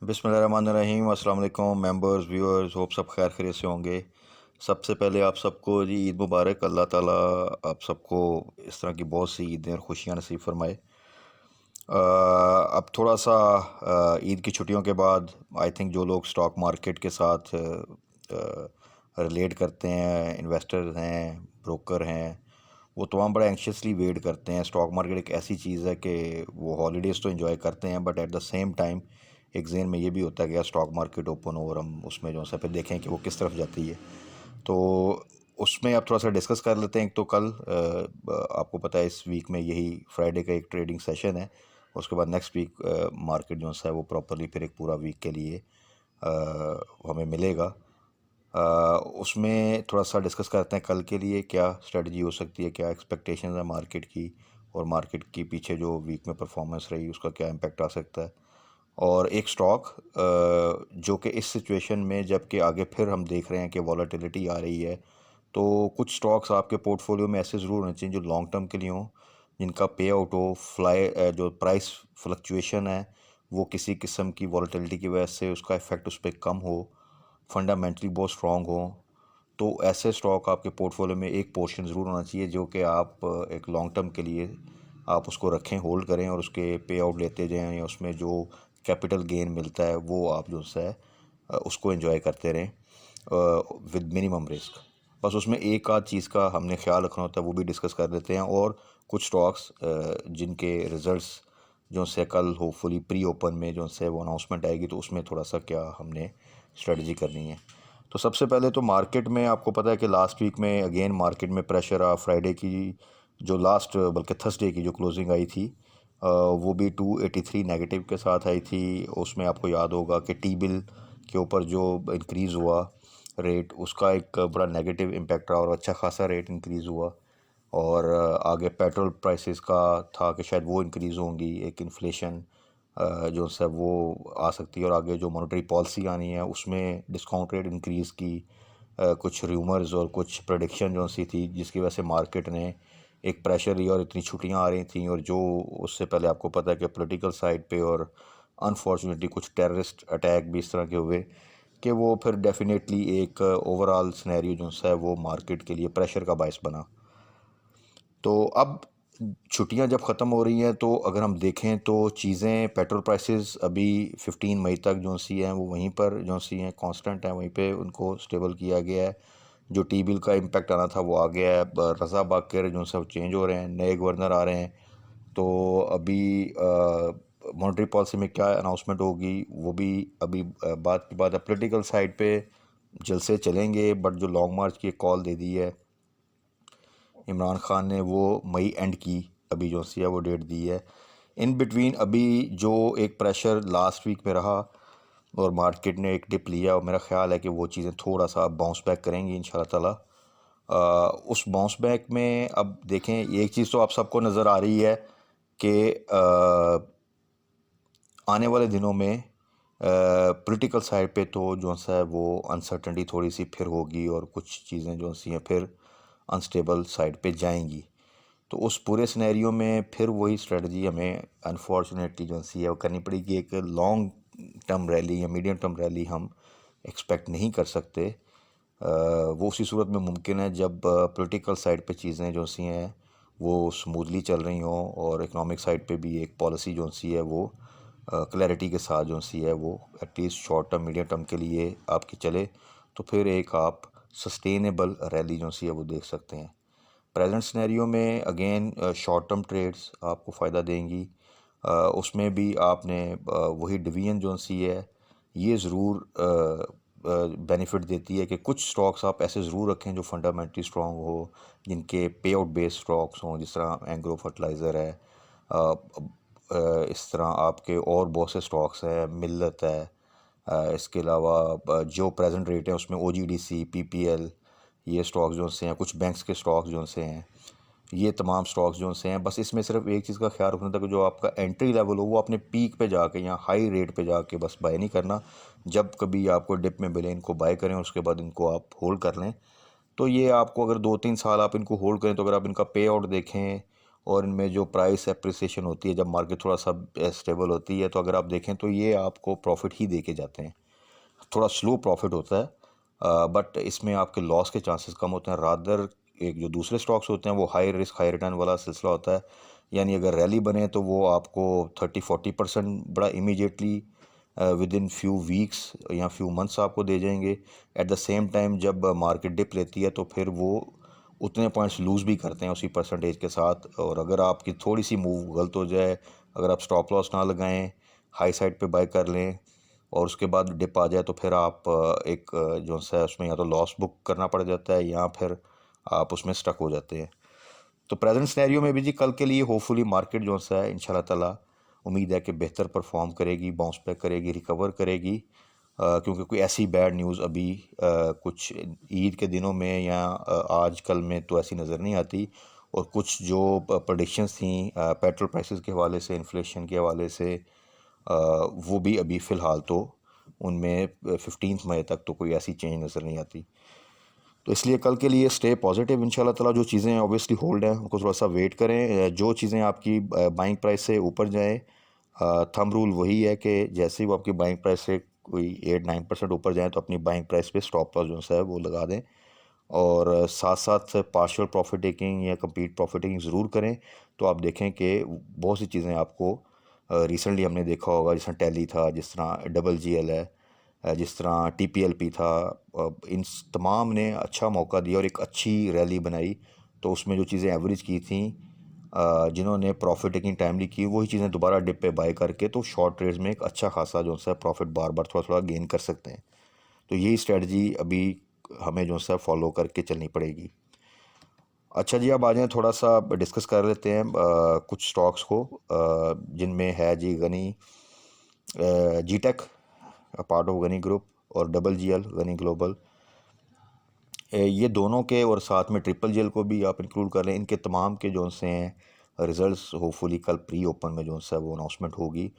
बिस्मिल्लाहिर्रहमानिर्रहीम। अस्सलाम वालेकुम मेंबर्स व्यूअर्स, होप सब खैर खैरियत से होंगे। सबसे पहले आप सबको जी ईद मुबारक। अल्लाह ताला आप सबको इस तरह की बहुत सी ईदें और खुशियाँ नसीब फरमाए। अब थोड़ा सा ईद की छुट्टियों के बाद आई थिंक जो लोग स्टॉक मार्केट के साथ रिलेट करते हैं, इन्वेस्टर्स हैं, ब्रोकर हैं, वो तमाम बड़ा एंक्शसली वेट करते हैं। स्टॉक मार्केट एक ऐसी चीज़ है कि वो हॉलीडेज़ तो एंजॉय करते हैं, but at the same time एक जहन में ये भी होता है कि यार स्टॉक मार्केट ओपन हो और हम उसमें जो है फिर देखें कि वो किस तरफ जाती है। तो उसमें आप थोड़ा सा डिस्कस कर लेते हैं। एक तो कल आपको पता है इस वीक में यही फ्राइडे का एक ट्रेडिंग सेशन है। उसके बाद नेक्स्ट वीक मार्केट जो है वो प्रॉपरली फिर एक पूरा वीक के लिए हमें मिलेगा। उसमें थोड़ा सा डिस्कस करते हैं कल के लिए क्या स्ट्रेटजी हो सकती है, क्या एक्सपेक्टेशंस है मार्केट की, और मार्केट की पीछे जो वीक में परफॉर्मेंस रही उसका क्या इम्पेक्ट आ सकता है। और एक स्टॉक जो कि इस सिचुएशन में जबकि आगे फिर हम देख रहे हैं कि वॉलेटिलिटी आ रही है, तो कुछ स्टॉक्स आपके पोर्टफोलियो में ऐसे ज़रूर होने चाहिए जो लॉन्ग टर्म के लिए हों, जिनका पे आउट हो, जो प्राइस फ्लक्चुएशन है वो किसी किस्म की वॉलेटिलिटी की वजह से उसका इफ़ेक्ट उस पर कम हो, फंडामेंटली बहुत स्ट्रॉन्ग हो। तो ऐसे स्टॉक आपके पोर्टफोलियो में एक पोर्शन ज़रूर होना चाहिए जो कि आप एक लॉन्ग टर्म के लिए आप उसको रखें, होल्ड करें और उसके पे आउट लेते जाएं, या उसमें जो कैपिटल गेन मिलता है वो आप जो है उसको एंजॉय करते रहें विद मिनिमम रिस्क। बस उसमें एक आध चीज़ का हमने ख्याल रखना होता है, वो भी डिस्कस कर लेते हैं। और कुछ स्टॉक्स जिनके रिजल्ट्स जो से कल होपफुली प्री ओपन में जो से वो अनाउंसमेंट आएगी, तो उसमें थोड़ा सा क्या हमने स्ट्रेटजी करनी है। तो सबसे पहले तो मार्केट में आपको पता है कि लास्ट वीक में अगेन मार्केट में प्रेशर रहा। फ्राइडे की जो लास्ट बल्कि थर्सडे की जो क्लोजिंग आई थी वो भी 283 नेगेटिव के साथ आई थी। उसमें आपको याद होगा कि टी बिल के ऊपर जो इंक्रीज़ हुआ रेट, उसका एक बड़ा नेगेटिव इम्पैक्ट रहा और अच्छा खासा रेट इंक्रीज़ हुआ। और आगे पेट्रोल प्राइसेस का था कि शायद वो इंक्रीज़ होंगी, एक इन्फ्लेशन जो है वो आ सकती है, और आगे जो मॉनेटरी पॉलिसी आनी है उसमें डिस्काउंट रेट इंक्रीज़ की कुछ र्यूमर्स और कुछ प्रेडिक्शन जो सी थी, जिसकी वजह से मार्केट ने एक प्रेशर लिया और इतनी छुट्टियां आ रही थी। और जो उससे पहले आपको पता है कि पॉलिटिकल साइड पे और अनफॉर्चुनेटली कुछ टेररिस्ट अटैक भी इस तरह के हुए कि वो फिर डेफिनेटली एक ओवरऑल सिनेरियो जो है वो मार्केट के लिए प्रेशर का बायस बना। तो अब छुट्टियां जब ख़त्म हो रही हैं तो अगर हम देखें तो चीज़ें, पेट्रोल प्राइसेस अभी 15 मई तक जो सी हैं वो वहीं पर जो सी हैं कांस्टेंट हैं, वहीं पे उनको स्टेबल किया गया है। जो टी बिल का इम्पेक्ट आना था वो आ गया है। रज़ा बाकर जो सब चेंज हो रहे हैं, नए गवर्नर आ रहे हैं। तो अभी मॉनेटरी पॉलिसी में क्या अनाउंसमेंट होगी वो भी अभी बात की बात है। पॉलिटिकल साइड पे जलसे चलेंगे, बट जो लॉन्ग मार्च की एक कॉल दे दी है इमरान खान ने, वो मई एंड की अभी जो सी है वो डेट दी है। इन बिटवीन अभी जो एक प्रेशर लास्ट वीक में रहा और मार्केट ने एक डिप लिया, और मेरा ख्याल है कि वो चीज़ें थोड़ा सा बाउंस बैक करेंगी इंशाल्लाह ताला। उस बाउंस बैक में अब देखें, एक चीज़ तो आप सबको नज़र आ रही है कि आने वाले दिनों में पॉलिटिकल साइड पे तो जो है वो अनसर्टनिटी थोड़ी सी फिर होगी और कुछ चीज़ें जो सी हैं फिर अनस्टेबल साइड पे जाएंगी। तो उस पूरे सिनेरियो में फिर वही स्ट्रेटजी हमें अनफॉर्चुनेटली जो सी है वो करनी पड़ेगी। एक लॉन्ग टर्म रैली या मीडियम टर्म रैली हम एक्सपेक्ट नहीं कर सकते। वो उसी सूरत में मुमकिन है जब पॉलिटिकल साइड पे चीज़ें जो सी हैं वो स्मूथली चल रही हों, और इकोनॉमिक साइड पे भी एक पॉलिसी जो सी है वो क्लैरिटी के साथ जो सी है वो at least short term medium term के लिए आपकी चले, तो फिर एक आप सस्टेनेबल रैली जो सी है वो देख सकते हैं। प्रेजेंट सिनेरियो में अगेन शॉर्ट टर्म ट्रेड्स आपको फ़ायदा देंगी। उसमें भी आपने वही डिवीजन जो सी है ये ज़रूर बेनिफिट देती है कि कुछ स्टॉक्स आप ऐसे ज़रूर रखें जो फंडामेंटली स्ट्रॉन्ग हो, जिनके पे आउट बेस्ड स्टॉक्स हों, जिस तरह एंग्रो फर्टिलाइज़र है। इस तरह आपके और बहुत से स्टॉक्स हैं, मिल्लत है। इसके अलावा जो प्रेजेंट रेट है उसमें O G D C, P P L, ये स्टॉक्स जो से हैं, कुछ बैंक्स के स्टॉक्स जो से हैं, ये तमाम स्टॉक्स जो से हैं। बस इसमें सिर्फ एक चीज़ का ख्याल रखना था कि जो आपका एंट्री लेवल हो वो अपने पीक पे जाके या हाई रेट पे जाके बस बाय नहीं करना। जब कभी आपको डिप में मिले इनको बाय करें और उसके बाद इनको आप होल्ड कर लें। तो ये आपको अगर 2-3 साल आप इनको होल्ड करें तो अगर आप इनका पे आउट देखें और इनमें जो प्राइस एप्रिसिएशन होती है जब मार्केट थोड़ा सा स्टेबल होती है, तो अगर आप देखें तो ये आपको प्रॉफिट ही दे के जाते हैं। थोड़ा स्लो प्रॉफिट होता है, बट इसमें आपके लॉस के चांसेस कम होते हैं। रादर एक जो दूसरे स्टॉक्स होते हैं वो हाई रिस्क हाई रिटर्न वाला सिलसिला होता है, यानी अगर रैली बने तो वो आपको 30-40% बड़ा immediately with in few weeks या फ्यू मंथ्स आपको दे जाएंगे। एट द सेम टाइम जब मार्केट डिप लेती है तो फिर वो उतने पॉइंट्स लूज़ भी करते हैं उसी परसेंटेज के साथ। और अगर आपकी थोड़ी सी मूव गलत हो जाए, अगर आप स्टॉप लॉस ना लगाएं, हाई साइड पे बाय कर लें और उसके बाद डिप आ जाए, तो फिर आप एक जो सा है उसमें या तो लॉस बुक करना पड़ जाता है या फिर आप उसमें स्टक हो जाते हैं। तो प्रेजेंट सिनेरियो में भी जी कल के लिए होपफुली मार्केट जो सा है इंशाल्लाह ताला उम्मीद है कि बेहतर परफॉर्म करेगी, बाउंस बैक करेगी, रिकवर करेगी। क्योंकि कोई ऐसी बैड न्यूज़ अभी कुछ ईद के दिनों में या आज कल में तो ऐसी नज़र नहीं आती। और कुछ जो प्रडिक्शंस थी पेट्रोल प्राइसेस के हवाले से, इन्फ्लेशन के हवाले से, वो भी अभी फ़िलहाल तो उनमें 15 मई तक तो कोई ऐसी चेंज नज़र नहीं आती। तो इसलिए कल के लिए स्टे पॉजिटिव इंशाल्लाह ताला। जो चीज़ें ऑब्वियसली होल्ड हैं उनको थोड़ा सा वेट करें। जो चीज़ें आपकी बाइंग प्राइस से ऊपर जाएं, थंब रूल वही है कि जैसे ही वो आपकी बाइंग प्राइस से कोई 8-9% ऊपर जाएं तो अपनी बाइंग प्राइस पे स्टॉप लॉस जो सा है वो लगा दें। और साथ साथ पार्शियल प्रॉफिट टेकिंग या कंप्लीट प्रॉफिट टेकिंग ज़रूर करें। तो आप देखें कि बहुत सी चीज़ें आपको रिसेंटली हमने देखा होगा, जिस तरह टैली था, जिस तरह डबल जी एल है, जिस तरह टी पी एल पी था, इन तमाम ने अच्छा मौका दिया और एक अच्छी रैली बनाई। तो उसमें जो चीज़ें एवरेज की थी, जिन्होंने प्रॉफिट टेकिंग टाइमली की, वही चीज़ें दोबारा डिप पे बाय करके तो शॉर्ट ट्रेड्स में एक अच्छा खासा जो सा प्रॉफिट बार बार थोड़ा थोड़ा गेन कर सकते हैं। तो यही स्ट्रेटजी अभी हमें जो सा फॉलो करके चलनी पड़ेगी। अच्छा जी, अब आ जाएँ थोड़ा सा डिस्कस कर लेते हैं कुछ स्टॉक्स को, जिनमें है G Ghani, G tech part of Ghani group, और double G L Ghani global. ये दोनों के और साथ में ट्रिपल जी एल को भी आप इंक्लूड कर लें। इनके तमाम के जो से हैं रिजल्ट्स होपफुली कल प्री ओपन में जो सा वो अनाउंसमेंट होगी।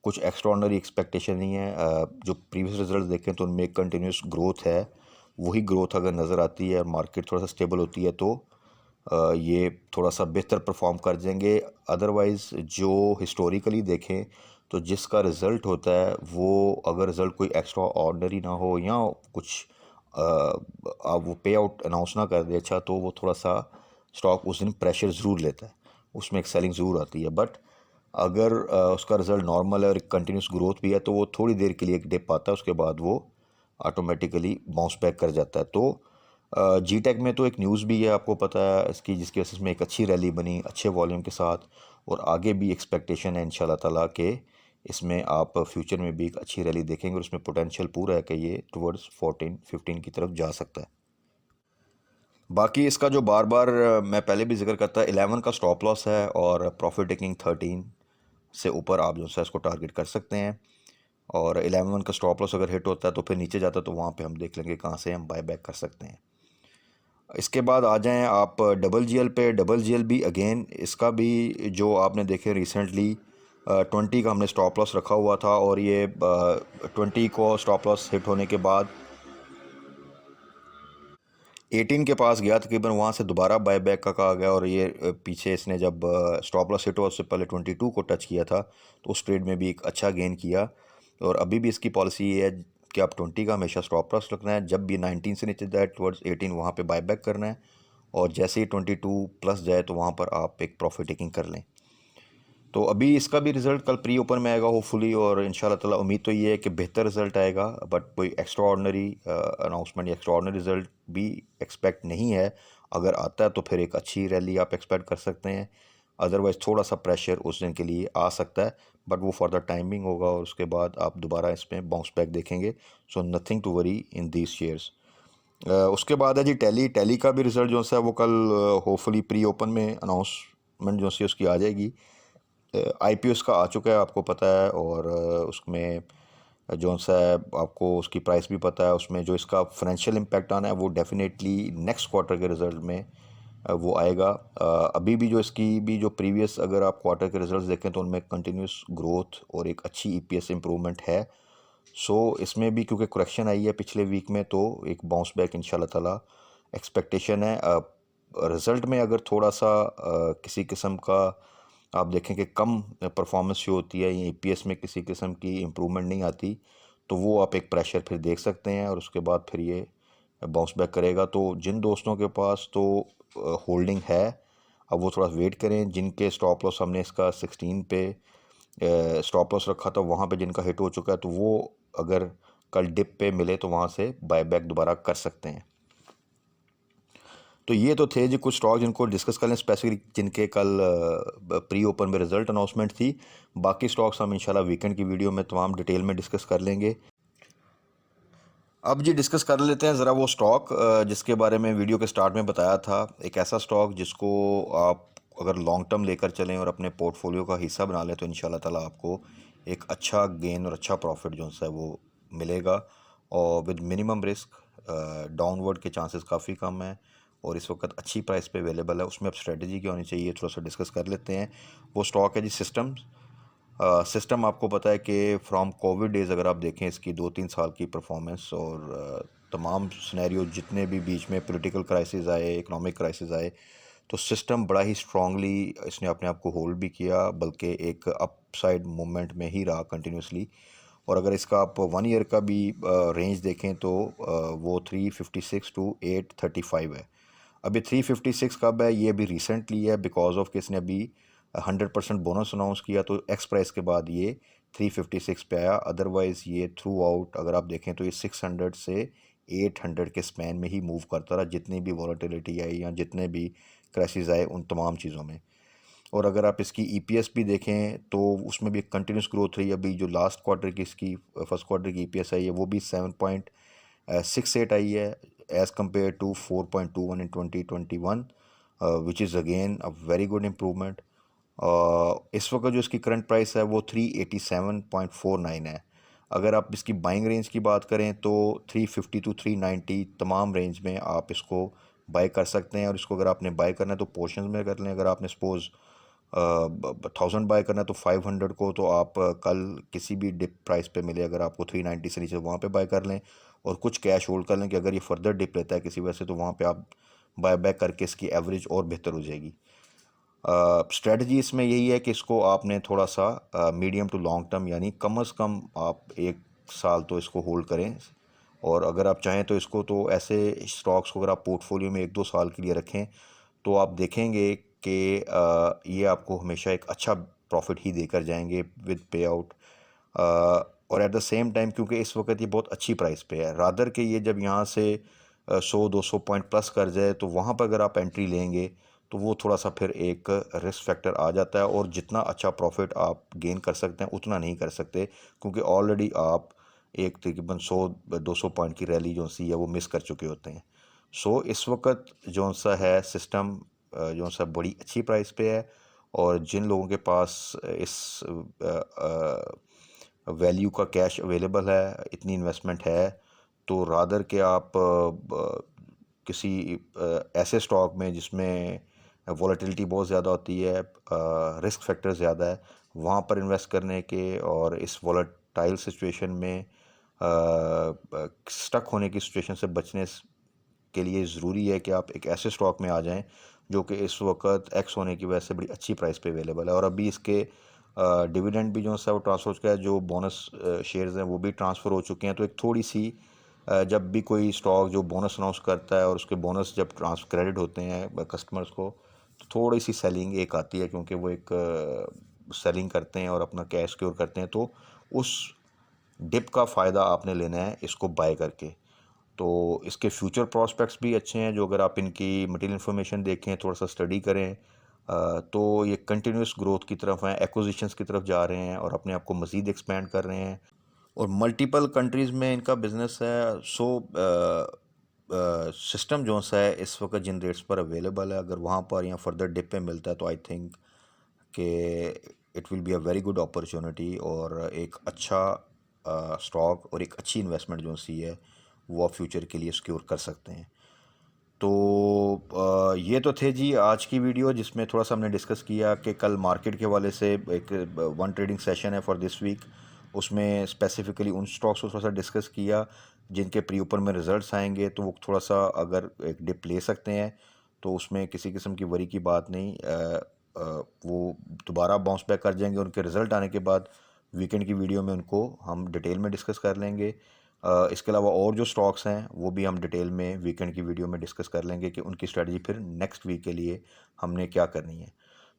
कुछ एक्स्ट्रॉर्डनरी एक्सपेक्टेशन नहीं है। जो प्रीवियस रिजल्ट देखें तो उनमें कंटिन्यूस ग्रोथ है। वही ग्रोथ अगर नज़र आती है और मार्केट थोड़ा सा स्टेबल होती है तो ये थोड़ा सा बेहतर परफॉर्म कर जाएंगे। अदरवाइज़ जो हिस्टोरिकली देखें तो जिसका रिज़ल्ट होता है वो अगर रिज़ल्ट कोई एक्स्ट्रा ऑर्डनरी ना हो या कुछ आप वो पे आउट अनाउंस ना कर दे अच्छा, तो वो थोड़ा सा स्टॉक उस दिन प्रेशर ज़रूर लेता है, उसमें एक सेलिंग ज़रूर आती है। बट अगर उसका रिज़ल्ट नॉर्मल है और कंटिन्यूस ग्रोथ भी है तो वो थोड़ी देर के लिए एक डिप आता है, उसके बाद वो ऑटोमेटिकली बाउंस बैक कर जाता है। तो जी टेक में तो एक न्यूज़ भी है, आपको पता है इसकी, जिसकी वजह से इसमें एक अच्छी रैली बनी अच्छे वॉल्यूम के साथ। और आगे भी एक्सपेक्टेशन है इंशाल्लाह ताला के इसमें आप फ्यूचर में भी एक अच्छी रैली देखेंगे और इसमें पोटेंशियल पूरा है कि ये टुवर्ड्स 14-15 की तरफ जा सकता है। बाकी इसका जो बार बार मैं पहले भी जिक्र करता, 11 का स्टॉप लॉस है और प्रॉफिट टेकिंग 13 से ऊपर आप जो है इसको टारगेट कर सकते हैं। और 11 का स्टॉप लॉस अगर हिट होता है तो फिर नीचे जाता है तो वहाँ पे हम देख लेंगे कहाँ से हम बाय बैक कर सकते हैं। इसके बाद आ जाएं आप डबल जी एल पे। डबल जी एल भी अगेन इसका भी जो आपने देखे रिसेंटली 20 का हमने स्टॉप लॉस रखा हुआ था और ये 20 को स्टॉप लॉस हिट होने के बाद 18 के पास गया तकरीबन, वहाँ से दोबारा बाय बैक का कहा गया। और ये पीछे इसने जब स्टॉप लॉस हिट हुआ उससे पहले 22 को टच किया था तो उस ट्रेड में भी एक अच्छा गेन किया। और अभी भी इसकी पॉलिसी ये है कि आप 20 का हमेशा स्टॉप लॉस रखना है, जब भी 19 से नीचे जाए टुवर्ड्स 18 वहाँ पे बाय बैक करना है, और जैसे ही 22 प्लस जाए तो वहाँ पर आप एक प्रॉफिट टेकिंग कर लें। तो अभी इसका भी रिज़ल्ट कल प्री ओपन में आएगा होपफुली, और इंशाल्लाह ताला उम्मीद तो ये है कि बेहतर रिज़ल्ट आएगा। बट कोई एक्स्ट्रा ऑर्डनरी अनाउंसमेंट या एक्स्ट्रा ऑर्डनरी रिज़ल्ट भी एक्सपेक्ट नहीं है। अगर आता है तो फिर एक अच्छी रैली आप एक्सपेक्ट कर सकते हैं। अदरवाइज़ थोड़ा सा प्रेशर उस दिन के लिए आ सकता है, बट वो फॉर द टाइमिंग होगा और उसके बाद आप दोबारा इसमें बाउंस बैक देखेंगे। So nothing to worry in these shares. उसके बाद है जी टैली। टैली का भी रिज़ल्ट जो है वो कल होपफुली प्री ओपन में अनाउंसमेंट जो सी उसकी आ जाएगी। आईपीओ इसका आ चुका है आपको पता है, और उसमें जो सा है आपको उसकी प्राइस भी पता है। उसमें जो इसका फाइनेंशियल इम्पैक्ट आना है वो डेफिनेटली नेक्स्ट क्वार्टर के रिज़ल्ट में वो आएगा। अभी भी जो इसकी भी जो प्रीवियस अगर आप क्वार्टर के रिजल्ट्स देखें तो उनमें कंटिन्यूस ग्रोथ और एक अच्छी ईपीएस इम्प्रूवमेंट है। सो इसमें भी क्योंकि करेक्शन आई है पिछले वीक में तो एक बाउंस बैक इंशाल्लाह ताला एक्सपेक्टेशन है। रिज़ल्ट में अगर थोड़ा सा किसी किस्म का आप देखें कि कम परफॉर्मेंस शो होती है या ईपीएस में किसी किस्म की इम्प्रूवमेंट नहीं आती, तो वो आप एक प्रेशर फिर देख सकते हैं और उसके बाद फिर ये बाउंस बैक करेगा। तो जिन दोस्तों के पास तो होल्डिंग है, अब वो थोड़ा वेट करें। जिनके स्टॉप लॉस हमने इसका 16 पे स्टॉप लॉस रखा था, वहाँ पे जिनका हिट हो चुका है, तो वो अगर कल डिप पे मिले तो वहाँ से बायबैक दोबारा कर सकते हैं। तो ये तो थे जी कुछ स्टॉक जिनको डिस्कस कर लें स्पेसिफिक, जिनके कल प्री ओपन में रिजल्ट अनाउंसमेंट थी। बाकी स्टॉक्स हम इंशाल्लाह वीकेंड की वीडियो में तमाम डिटेल में डिस्कस कर लेंगे। अब जी डिस्कस कर लेते हैं ज़रा वो स्टॉक जिसके बारे में वीडियो के स्टार्ट में बताया था। एक ऐसा स्टॉक जिसको आप अगर लॉन्ग टर्म लेकर चलें और अपने पोर्टफोलियो का हिस्सा बना लें तो इंशाल्लाह ताला आपको एक अच्छा गेन और अच्छा प्रॉफिट जो है वो मिलेगा, और विद मिनिमम रिस्क। डाउनवर्ड के चांसेस काफ़ी कम हैं और इस वक्त अच्छी प्राइस पे अवेलेबल है। उसमें अब स्ट्रेटजी क्या होनी चाहिए थोड़ा सा डिस्कस कर लेते हैं। वो स्टॉक है जी सिस्टम। सिस्टम आपको पता है कि फ्रॉम कोविड डेज़ अगर आप देखें इसकी 2-3 साल की परफॉर्मेंस और तमाम सिनेरियो जितने भी बीच में पॉलिटिकल क्राइसिस आए, इकोनॉमिक क्राइसिस आए, तो सिस्टम बड़ा ही स्ट्रांगली इसने अपने आप को होल्ड भी किया, बल्कि एक अपसाइड मूवमेंट में ही रहा कंटिन्यूसली। और अगर इसका आप 1 ईयर का भी रेंज देखें तो वो 356 टू 835 है। अभी 356 कब है, ये अभी रिसेंटली है बिकॉज ऑफ कि इसने अभी 100% बोनस अनाउंस किया, तो एक्स प्राइस के बाद ये 356 पे आया। अदरवाइज़ ये थ्रू आउट अगर आप देखें तो ये 600 से 800 के स्पैन में ही मूव करता रहा, जितनी भी वॉलेटिलिटी आई या जितने भी क्रैशेस आए उन तमाम चीज़ों में। और अगर आप इसकी ईपीएस भी देखें तो उसमें भी कंटिन्यूस ग्रोथ रही। अभी जो लास्ट क्वार्टर की इसकी फर्स्ट क्वार्टर की ईपीएस आई है वो भी 7.68 आई है, as compare to 4.21 in 2021, which is again a very good improvement. इस वक्त जो इसकी करंट प्राइस है वो 387.49 है। अगर आप इसकी बाइंग रेंज की बात करें तो 350 टू 390 तमाम रेंज में आप इसको बाय कर सकते हैं। और इसको अगर आपने बाय करना है तो पोर्शंस में कर लें। अगर आपने सपोज़ 1000 बाय करना है तो 500 को तो आप कल किसी भी डिप प्राइस पे मिले, अगर आपको 390 से नीचे, वहाँ पे बाय कर लें और कुछ कैश होल्ड कर लें कि अगर ये फर्दर डिप लेता है किसी वजह से तो वहाँ पे आप बाय बैक करके इसकी एवरेज और बेहतर हो जाएगी। स्ट्रेटजी इसमें यही है कि इसको आपने थोड़ा सा मीडियम टू लॉन्ग टर्म यानी कम अज़ कम आप 1 साल तो इसको होल्ड करें। और अगर आप चाहें तो इसको तो ऐसे स्टॉक्स को अगर आप पोर्टफोलियो में 1-2 साल के लिए रखें तो आप देखेंगे कि ये आपको हमेशा एक अच्छा प्रॉफिट ही देकर जाएंगे विद पे आउट। और एट द सेम टाइम क्योंकि इस वक्त ये बहुत अच्छी प्राइस पे है, रादर के ये जब यहाँ से 100-200 पॉइंट प्लस कर जाए तो वहाँ पर अगर आप एंट्री लेंगे तो वो थोड़ा सा फिर एक रिस्क फैक्टर आ जाता है और जितना अच्छा प्रॉफिट आप गेन कर सकते हैं उतना नहीं कर सकते, क्योंकि ऑलरेडी आप एक तकरीबन 100-200 पॉइंट की रैली जो सी है वो मिस कर चुके होते हैं। सो इस वक्त जो सा है सिस्टम जो सा बड़ी अच्छी प्राइस पे है, और जिन लोगों के पास इस वैल्यू का कैश अवेलेबल है, इतनी इन्वेस्टमेंट है, तो रादर के आप किसी ऐसे स्टॉक में जिसमें वॉलेटिलिटी बहुत ज़्यादा होती है, रिस्क फैक्टर ज़्यादा है, वहाँ पर इन्वेस्ट करने के और इस वॉलेटाइल सिचुएशन में स्टक होने की सिचुएशन से बचने के लिए ज़रूरी है कि आप एक ऐसे स्टॉक में आ जाएं जो कि इस वक्त एक्स होने की वजह से बड़ी अच्छी प्राइस पे अवेलेबल है। और अभी इसके डिविडेंड भी जो है वो ट्रांसफ़र हो चुका है, जो बोनस शेयर्स हैं वो भी ट्रांसफ़र हो चुके हैं। तो एक थोड़ी सी जब भी कोई स्टॉक जो बोनस अनाउंस करता है और उसके बोनस जब ट्रांसफर क्रेडिट होते हैं कस्टमर्स को, तो थोड़ी सी सेलिंग एक आती है, क्योंकि वो एक सेलिंग करते हैं और अपना कैश क्योर करते हैं। तो उस डिप का फ़ायदा आपने लेना है इसको बाय करके। तो इसके फ्यूचर प्रॉस्पेक्ट्स भी अच्छे हैं, जो अगर आप इनकी मटेरियल इन्फॉर्मेशन देखें, थोड़ा सा स्टडी करें, तो ये कंटिन्यूस ग्रोथ की तरफ हैं, एक्विजिशंस की तरफ जा रहे हैं और अपने आप को मज़ीद एक्सपेंड कर रहे हैं और मल्टीपल कंट्रीज़ में इनका बिज़नेस है। सो सिस्टम जो सा है इस वक्त जिन रेट्स पर अवेलेबल है, अगर वहाँ पर या फर्दर डिप पे मिलता है तो आई थिंक कि it will be a very good opportunity और एक अच्छा स्टॉक और एक अच्छी इन्वेस्टमेंट जो सी है वो आप फ्यूचर के लिए सिक्योर कर सकते हैं। तो ये तो थे जी आज की वीडियो, जिसमें थोड़ा सा हमने डिस्कस किया कि कल मार्केट के वाले से एक वन ट्रेडिंग सेशन है फॉर दिस वीक, उसमें स्पेसिफिकली उन स्टॉक्स को थोड़ा सा डिस्कस किया जिनके प्री ओपन में रिजल्ट्स आएंगे तो वो थोड़ा सा अगर एक डिप ले सकते हैं। तो उसमें किसी किस्म की वरी की बात नहीं। वो दोबारा बाउंस बैक कर जाएंगे, उनके रिज़ल्ट आने के बाद वीकेंड की वीडियो में उनको हम डिटेल में डिस्कस कर लेंगे। इसके अलावा और जो स्टॉक्स हैं वो भी हम डिटेल में वीकेंड की वीडियो में डिस्कस कर लेंगे कि उनकी स्ट्रेटजी फिर नेक्स्ट वीक के लिए हमने क्या करनी है।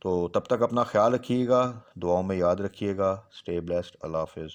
तो तब तक अपना ख्याल रखिएगा, दुआओं में याद रखिएगा। Stay blessed. अल्लाह हाफिज़।